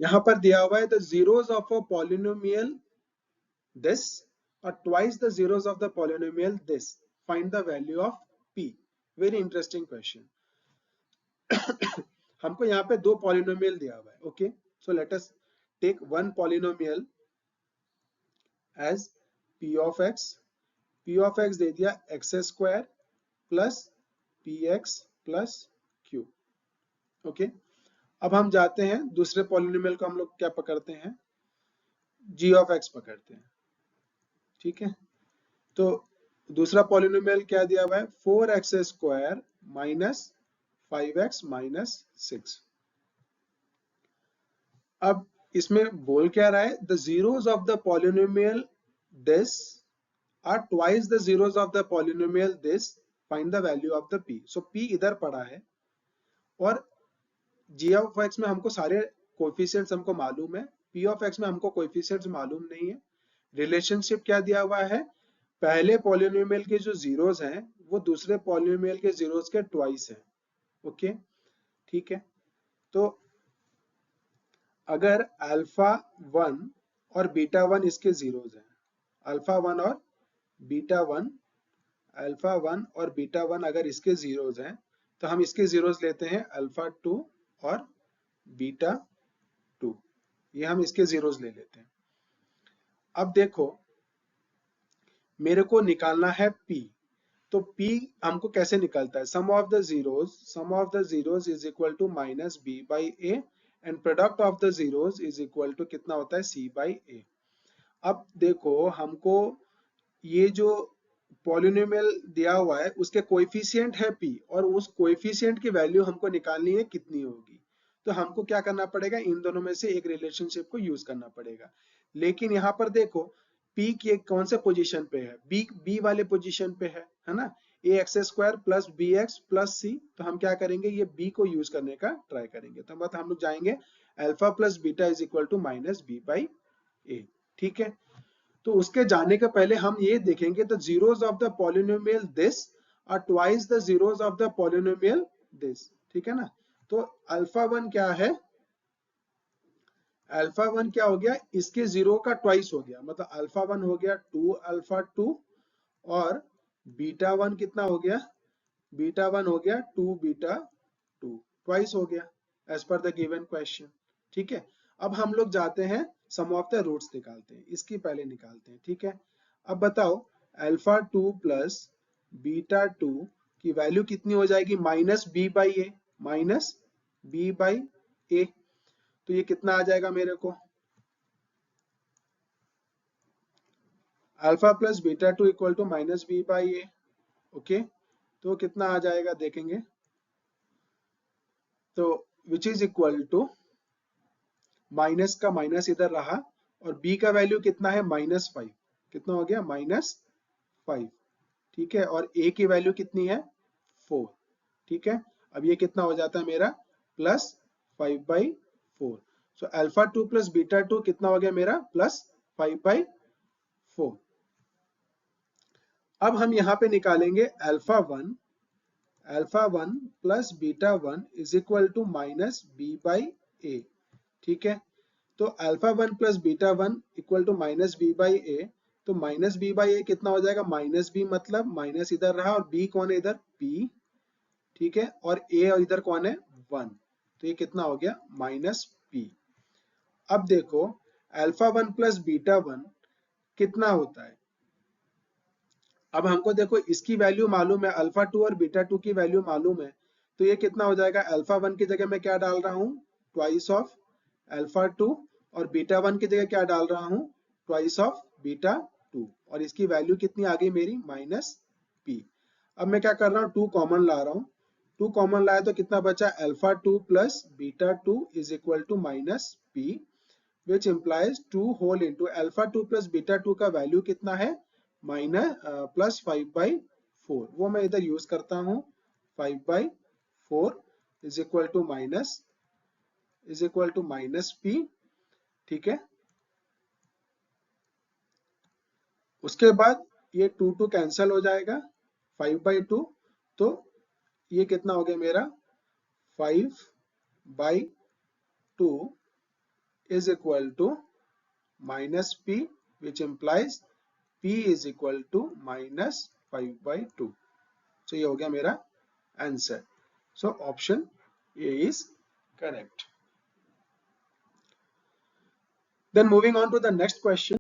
यहां पर दिया हुआ है the zeros of a polynomial this or twice the zeros of the polynomial this, find the value of p. Very interesting question. हमको यहाँ पे दो पॉलिनोमियल दिया हुआ है. Okay, so let us take one polynomial as p of x. p of x दे दिया x square plus px plus q. Okay, अब हम जाते हैं दूसरे पॉलिनोमियल को हम लोग क्या पकड़ते हैं, g of x पकड़ते हैं. ठीक है, तो दूसरा पॉलिनोमियल क्या दिया हुआ है, 4x square minus 5x minus 6. अब इसमें बोल क्या रहा है, the zeros of the polynomial this are twice the zeros of the polynomial this, find the value of the p. सो p इधर पड़ा है और g ऑफ x में हमको सारे कोएफिशिएंट्स हमको मालूम है, p ऑफ x में हमको कोएफिशिएंट्स मालूम नहीं है. रिलेशनशिप क्या दिया हुआ है, पहले पॉलिनोमियल के जो जीरोस हैं वो दूसरे पॉलिनोमियल के जीरोस के ट्वाइस हैं. ओके, ठीक है, तो अगर अल्फा 1 और बीटा 1 इसके जीरोस हैं, अल्फा 1 और बीटा 1, अल्फा 1 और बीटा 1 अगर इसके जीरोस हैं तो हम इसके जीरोस लेते हैं अल्फा 2 और बीटा 2, ये हम इसके जीरोस ले लेते हैं. अब देखो मेरे को निकालना है p, तो p हमको कैसे निकलता है, sum of the zeros is equal to minus b by a and product of the zeros is equal to कितना होता है, c बाई a. अब देखो हमको ये जो पॉलिनोमियल दिया हुआ है उसके कोएफिशिएंट है p और उस कोएफिशिएंट की वैल्यू हमको निकालनी है कितनी होगी, तो हमको क्या करना पड़ेगा, इन दोनों में से एक रिलेशनशिप को यूज करना पड़ेगा. लेकिन यहाँ पर देखो p की कौन से पोजीशन पे है, b वाले पोजीशन पे है ना, ax square plus bx plus c. तो हम क्या करेंगे, ये b को यूज करने का ट्राई करेंगे. तो हम लोग जाएंगे alpha plus beta is equal to minus b by a. ठीक है, तो उसके जाने के पहले हम ये देखेंगे the zeros of the polynomial this are twice the zeros of the polynomial this. ठीक है ना, तो अल्फा 1 क्या है, अल्फा 1 क्या हो गया, इसके जीरो का ट्वाइस हो गया, मतलब अल्फा 1 हो गया 2 अल्फा 2 और बीटा 1 कितना हो गया, बीटा 1 हो गया 2 बीटा 2, ट्वाइस हो गया as per the given question. ठीक है, अब हम लोग जाते हैं सम ऑफ द रूट्स निकालते हैं, इसकी पहले निकालते हैं. ठीक है, अब बताओ अल्फा 2 प्लस बीटा 2 की वैल्यू कितनी हो जाएगी, minus B by A, minus B by A. तो ये कितना आ जाएगा मेरे को, alpha plus beta 2 equal to minus B by A. Okay, तो कितना आ जाएगा देखेंगे, तो which is equal to minus का माइनस इधर रहा और b का वैल्यू कितना है, -5. कितना हो गया, -5. ठीक है, और a की वैल्यू कितनी है, 4. ठीक है, अब ये कितना हो जाता है मेरा, plus 5/4. So alpha 2 plus beta 2 कितना हो गया मेरा, प्लस 5/4. अब हम यहाँ पे निकालेंगे alpha 1 plus beta 1 is equal to minus B by A. ठीक है, तो alpha 1 plus beta 1 equal to minus B by A. तो माइनस बी बाई ए कितना हो जाएगा, माइनस बी, मतलब माइनस इधर रहा और बी कौन है इधर, p. ठीक है, और ए और इधर कौन है, 1. तो ये कितना हो गया, माइनस p. अब देखो अल्फा 1 प्लस बीटा 1 कितना होता है, अब हमको देखो इसकी वैल्यू मालूम है, अल्फा 2 और बीटा 2 की वैल्यू मालूम है. तो ये कितना हो जाएगा, अल्फा 1 की जगह मैं क्या डाल रहा हूँ, ट्वाइस ऑफ अल्फा 2 और बीटा 1 की जगह क्या डाल रहा हूँ, ट्वाइस ऑफ बीटा 2, और इसकी वैल्यू कितनी आ गई मेरी, माइनस p. अब मैं क्या कर रहा हूँ, 2 कॉमन ला रहा हूँ, 2 कॉमन लाया तो कितना बचा, alpha 2 plus beta 2 is equal to minus p, which implies 2 whole into alpha 2 plus beta 2 का वैल्यू कितना है, माइनस प्लस 5/4. वो मैं इधर यूज करता हूँ, 5/4 is equal to minus p. ठीक है, उसके बाद ये 2 कैंसिल हो जाएगा, 5/2. तो ये कितना हो गया मेरा, 5/2 is equal to minus p, which implies p is equal to minus 5/2. So ये हो गया मेरा answer. So option A is correct. Then moving on to the next question.